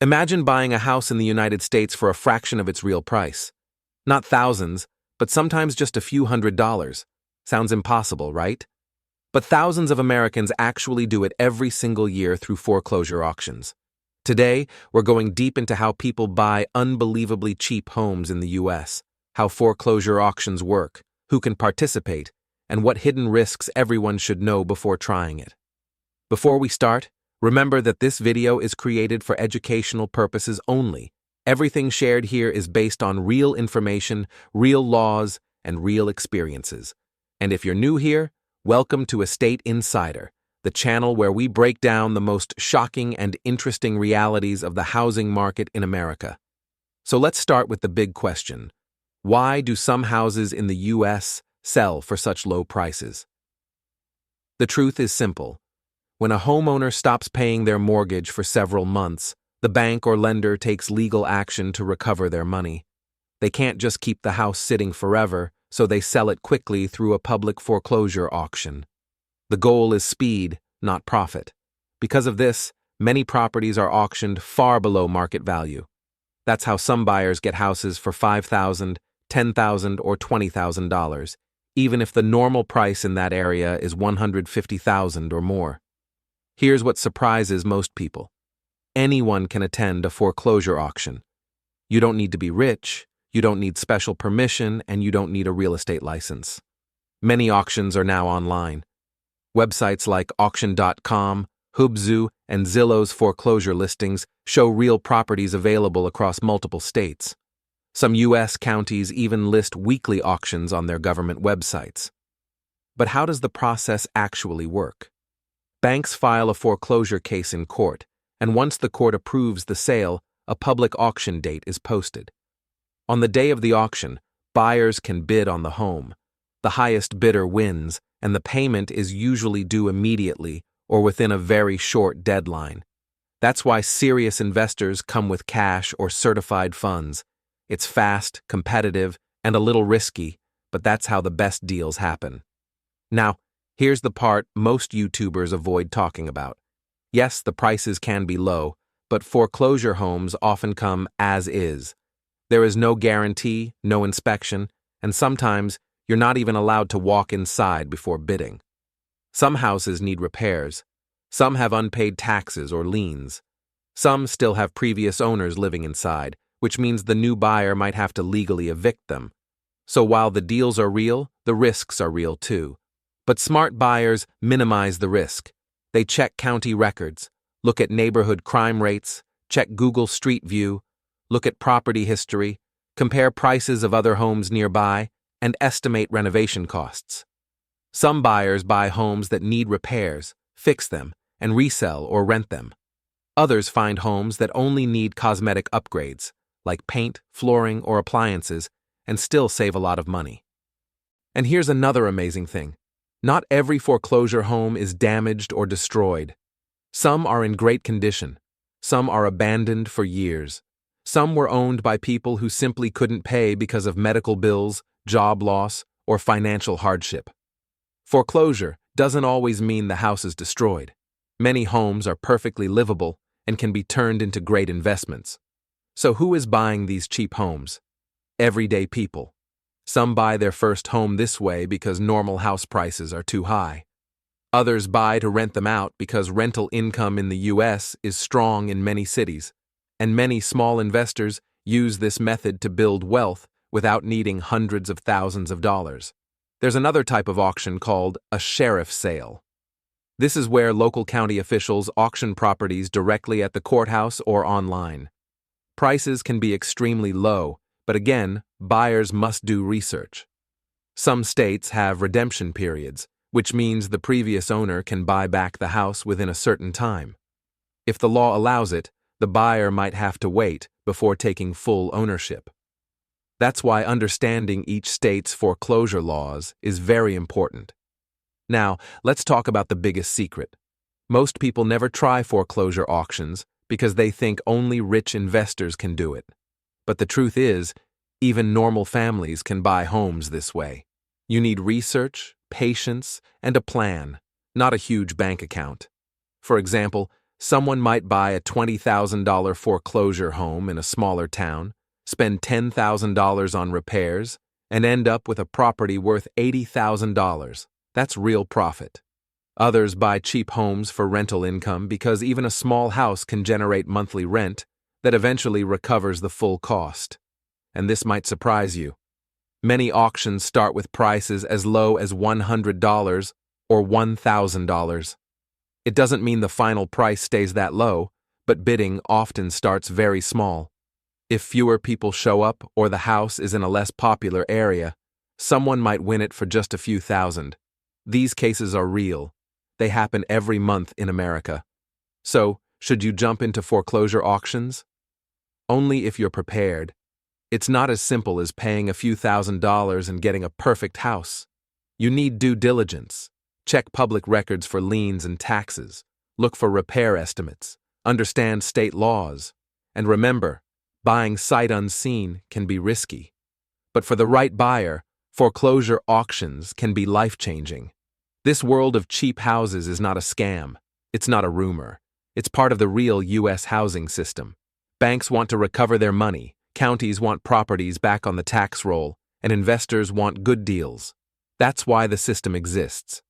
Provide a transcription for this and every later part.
Imagine buying a house in the United States for a fraction of its real price. Not thousands, but sometimes just a few $100s. Sounds impossible, right? But thousands of Americans actually do it every single year through foreclosure auctions. Today, we're going deep into how people buy unbelievably cheap homes in the U.S., how foreclosure auctions work, who can participate, and what hidden risks everyone should know before trying it. Before we start, remember that this video is created for educational purposes only. Everything shared here is based on real information, real laws, and real experiences. And if you're new here, welcome to Estate Insider, the channel where we break down the most shocking and interesting realities of the housing market in America. So let's start with the big question. Why do some houses in the U.S. sell for such low prices? The truth is simple. When a homeowner stops paying their mortgage for several months, the bank or lender takes legal action to recover their money. They can't just keep the house sitting forever, so they sell it quickly through a public foreclosure auction. The goal is speed, not profit. Because of this, many properties are auctioned far below market value. That's how some buyers get houses for $5,000, $10,000, or $20,000, even if the normal price in that area is $150,000 or more. Here's what surprises most people. Anyone can attend a foreclosure auction. You don't need to be rich, you don't need special permission, and you don't need a real estate license. Many auctions are now online. Websites like auction.com, Hubzu, and Zillow's foreclosure listings show real properties available across multiple states. Some U.S. counties even list weekly auctions on their government websites. But how does the process actually work? Banks file a foreclosure case in court, and once the court approves the sale, a public auction date is posted. On the day of the auction, buyers can bid on the home. The highest bidder wins, and the payment is usually due immediately or within a very short deadline. That's why serious investors come with cash or certified funds. It's fast, competitive, and a little risky, but that's how the best deals happen. Now, here's the part most YouTubers avoid talking about. Yes, the prices can be low, but foreclosure homes often come as is. There is no guarantee, no inspection, and sometimes you're not even allowed to walk inside before bidding. Some houses need repairs. Some have unpaid taxes or liens. Some still have previous owners living inside, which means the new buyer might have to legally evict them. So while the deals are real, the risks are real too. But smart buyers minimize the risk. They check county records, look at neighborhood crime rates, check Google Street View, look at property history, compare prices of other homes nearby, and estimate renovation costs. Some buyers buy homes that need repairs, fix them, and resell or rent them. Others find homes that only need cosmetic upgrades, like paint, flooring, or appliances, and still save a lot of money. And here's another amazing thing. Not every foreclosure home is damaged or destroyed. Some are in great condition. Some are abandoned for years. Some were owned by people who simply couldn't pay because of medical bills, job loss, or financial hardship. Foreclosure doesn't always mean the house is destroyed. Many homes are perfectly livable and can be turned into great investments. So who is buying these cheap homes? Everyday people. Some buy their first home this way because normal house prices are too high. Others buy to rent them out because rental income in the U.S. is strong in many cities, and many small investors use this method to build wealth without needing hundreds of thousands of dollars. There's another type of auction called a sheriff sale. This is where local county officials auction properties directly at the courthouse or online. Prices can be extremely low, but again, buyers must do research. Some states have redemption periods, which means the previous owner can buy back the house within a certain time. If the law allows it, the buyer might have to wait before taking full ownership. That's why understanding each state's foreclosure laws is very important. Now, let's talk about the biggest secret. Most people never try foreclosure auctions because they think only rich investors can do it. But the truth is, even normal families can buy homes this way. You need research, patience, and a plan, not a huge bank account. For example, Someone might buy a $20,000 foreclosure home in a smaller town, spend $10,000 on repairs, and end up with a property worth $80,000. That's real profit. Others buy cheap homes for rental income because even a small house can generate monthly rent that eventually recovers the full cost. And this might surprise you. Many auctions start with prices as low as $100 or $1,000. It doesn't mean the final price stays that low, but bidding often starts very small. If fewer people show up or the house is in a less popular area, someone might win it for just a few thousand. These cases are real. They happen every month in America. So, should you jump into foreclosure auctions? Only if you're prepared. It's not as simple as paying a few $1,000s and getting a perfect house. You need due diligence. Check public records for liens and taxes. Look for repair estimates. Understand state laws. And remember, buying sight unseen can be risky. But for the right buyer, foreclosure auctions can be life-changing. This world of cheap houses is not a scam. It's not a rumor. It's part of the real U.S. housing system. Banks want to recover their money, counties want properties back on the tax roll, and investors want good deals. That's why the system exists.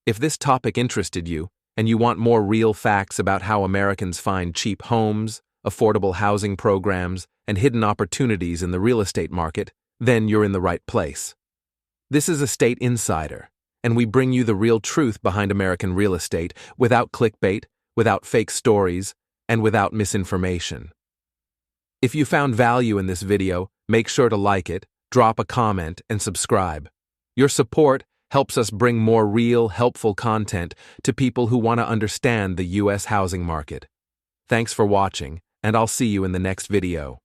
If this topic interested you, and you want more real facts about how Americans find cheap homes, affordable housing programs, and hidden opportunities in the real estate market, then you're in the right place. This is Estate Insider, and we bring you the real truth behind American real estate without clickbait, without fake stories, and without misinformation. If you found value in this video, make sure to like it, drop a comment, and subscribe. Your support helps us bring more real, helpful content to people who want to understand the U.S. housing market. Thanks for watching, and I'll see you in the next video.